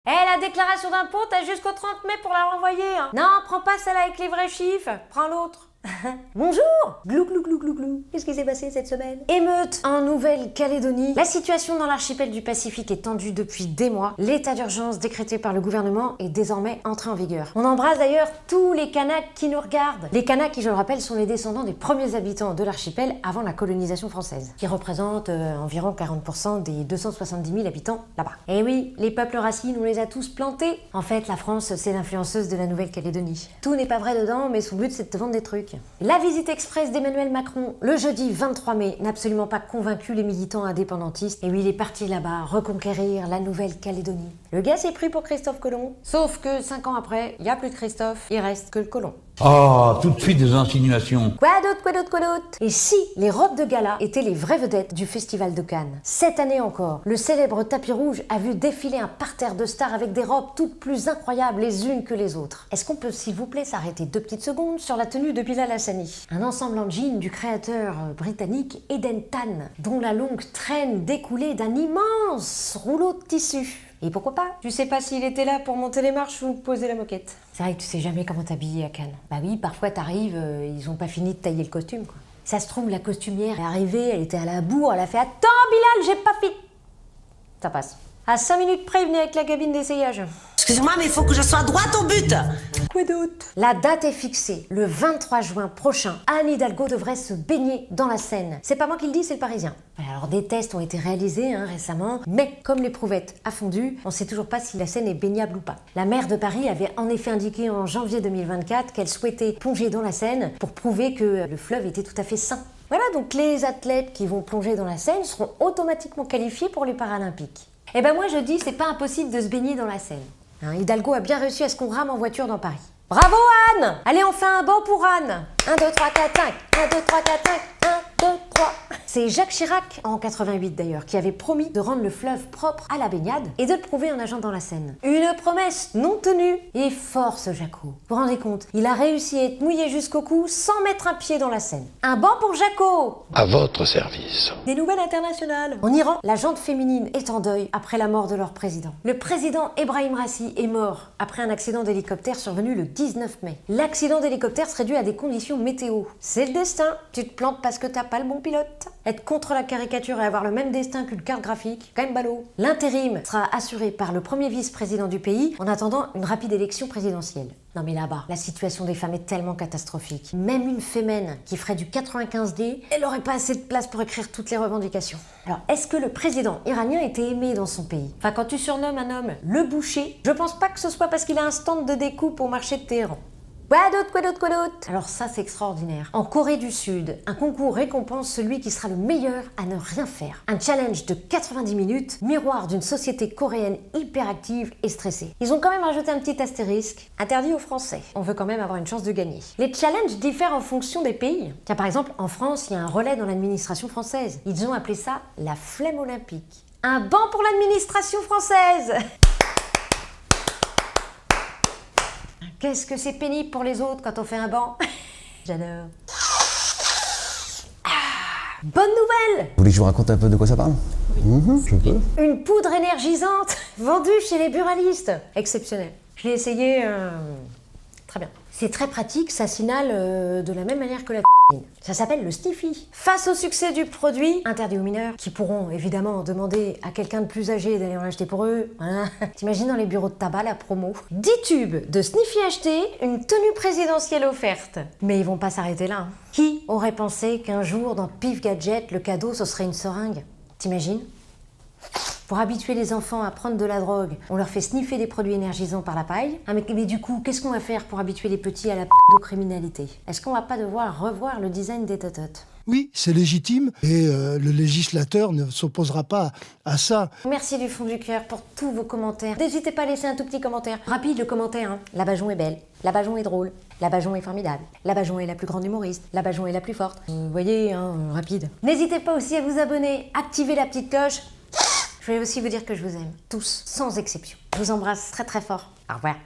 La déclaration d'impôt, t'as jusqu'au 30 mai pour la renvoyer. Hein. Non, prends pas celle avec les vrais chiffres, prends l'autre. Bonjour. Glou glou glou glou glou. Qu'est-ce qui s'est passé cette semaine? Émeute en Nouvelle-Calédonie. La situation dans l'archipel du Pacifique est tendue depuis des mois. L'état d'urgence décrété par le gouvernement est désormais entré en vigueur. On embrasse d'ailleurs tous les Kanaks qui nous regardent. Les Kanaks qui, je le rappelle, sont les descendants des premiers habitants de l'archipel avant la colonisation française, qui représentent environ 40% des 270 000 habitants là-bas. Et oui, les peuples racines, on les a tous plantés. En fait, la France, c'est l'influenceuse de la Nouvelle-Calédonie. Tout n'est pas vrai dedans, mais son but, c'est de te vendre des trucs. La visite express d'Emmanuel Macron le jeudi 23 mai n'a absolument pas convaincu les militants indépendantistes. Et oui, il est parti là-bas reconquérir la Nouvelle-Calédonie. Le gars s'est pris pour Christophe Colomb. Sauf que 5 ans après, il n'y a plus de Christophe, il reste que le colon. Oh, tout de suite des insinuations. Quoi d'autre, quoi d'autre, quoi d'autre? Et si les robes de gala étaient les vraies vedettes du Festival de Cannes? Cette année encore, le célèbre tapis rouge a vu défiler un parterre de stars avec des robes toutes plus incroyables les unes que les autres. Est-ce qu'on peut, s'il vous plaît, s'arrêter 2 petites secondes sur la tenue de Bilal Hassani? Un ensemble en jean du créateur britannique Eden Tan, dont la longue traîne découlée d'un immense rouleau de tissu. Et pourquoi pas? Tu sais pas s'il était là pour monter les marches ou poser la moquette. C'est vrai que tu sais jamais comment t'habiller à Cannes. Bah oui, parfois t'arrives, ils ont pas fini de tailler le costume, quoi. Ça se trouve, la costumière est arrivée, elle était à la bourre, elle a fait « Attends Bilal, j'ai pas fini !» Ça passe. À 5 minutes près, il venait avec la cabine d'essayage. Excuse-moi, mais il faut que je sois droite au but. Quoi d'autre? La date est fixée. Le 23 juin prochain, Anne Hidalgo devrait se baigner dans la Seine. C'est pas moi qui le dis, c'est le Parisien. Alors des tests ont été réalisés récemment, mais comme l'éprouvette a fondu, on sait toujours pas si la Seine est baignable ou pas. La maire de Paris avait en effet indiqué en janvier 2024 qu'elle souhaitait plonger dans la Seine pour prouver que le fleuve était tout à fait sain. Voilà, donc les athlètes qui vont plonger dans la Seine seront automatiquement qualifiés pour les Paralympiques. Et ben moi je dis, c'est pas impossible de se baigner dans la Seine. Hidalgo a bien réussi à ce qu'on rame en voiture dans Paris. Bravo Anne! Allez, on fait un banc pour Anne. 1, 2, 3, 4, 5. 1, 2, 3, 4, 5. 1, 2, 3. C'est Jacques Chirac, en 88 d'ailleurs, qui avait promis de rendre le fleuve propre à la baignade et de le prouver en nageant dans la Seine. Une promesse non tenue. Et force Jaco. Vous vous rendez compte? Il a réussi à être mouillé jusqu'au cou sans mettre un pied dans la Seine. Un banc pour Jaco! À votre service. Des nouvelles internationales. En Iran, la jante féminine est en deuil après la mort de leur président. Le président Ebrahim Raisi est mort après un accident d'hélicoptère survenu le 19 mai. L'accident d'hélicoptère serait dû à des conditions météo. C'est le destin. Tu te plantes parce que t'as pas le bon pilote. Être contre la caricature et avoir le même destin qu'une carte graphique, quand même ballot. L'intérim sera assuré par le premier vice-président du pays en attendant une rapide élection présidentielle. Non mais là-bas, la situation des femmes est tellement catastrophique. Même une fémène qui ferait du 95D, elle aurait pas assez de place pour écrire toutes les revendications. Alors, est-ce que le président iranien était aimé dans son pays? Enfin, quand tu surnommes un homme le boucher, je pense pas que ce soit parce qu'il a un stand de découpe au marché de Téhéran. Quoi d'autre, quoi d'autre, quoi d'autre? Alors ça, c'est extraordinaire. En Corée du Sud, un concours récompense celui qui sera le meilleur à ne rien faire. Un challenge de 90 minutes, miroir d'une société coréenne hyperactive et stressée. Ils ont quand même rajouté un petit astérisque, interdit aux Français. On veut quand même avoir une chance de gagner. Les challenges diffèrent en fonction des pays. Tiens, par exemple, en France, il y a un relais dans l'administration française. Ils ont appelé ça la flemme olympique. Un banc pour l'administration française! Qu'est-ce que c'est pénible pour les autres quand on fait un banc? J'adore. Bonne nouvelle! Vous voulez que je vous raconte un peu de quoi ça parle? Je peux. Une poudre énergisante vendue chez les buralistes. Exceptionnel. Je l'ai essayé, très bien. C'est très pratique, ça signale de la même manière que la ça s'appelle le Stiffy. Face au succès du produit, interdit aux mineurs, qui pourront évidemment demander à quelqu'un de plus âgé d'aller en acheter pour eux. Voilà. T'imagines dans les bureaux de tabac la promo. 10 tubes de Sniffy achetés, une tenue présidentielle offerte. Mais ils vont pas s'arrêter là. Qui aurait pensé qu'un jour dans Pif Gadget, le cadeau ce serait une seringue? T'imagines? Pour habituer les enfants à prendre de la drogue, on leur fait sniffer des produits énergisants par la paille. Mais du coup, qu'est-ce qu'on va faire pour habituer les petits à la pédocriminalité? Est-ce qu'on va pas devoir revoir le design des tototes? Oui, c'est légitime et le législateur ne s'opposera pas à ça. Merci du fond du cœur pour tous vos commentaires. N'hésitez pas à laisser un tout petit commentaire. Rapide le commentaire. La Bajon est belle. La Bajon est drôle. La Bajon est formidable. La Bajon est la plus grande humoriste. La Bajon est la plus forte. Vous voyez, rapide. N'hésitez pas aussi à vous abonner. Activez la petite cloche. Je vais aussi vous dire que je vous aime. Tous, sans exception. Je vous embrasse très très fort. Au revoir.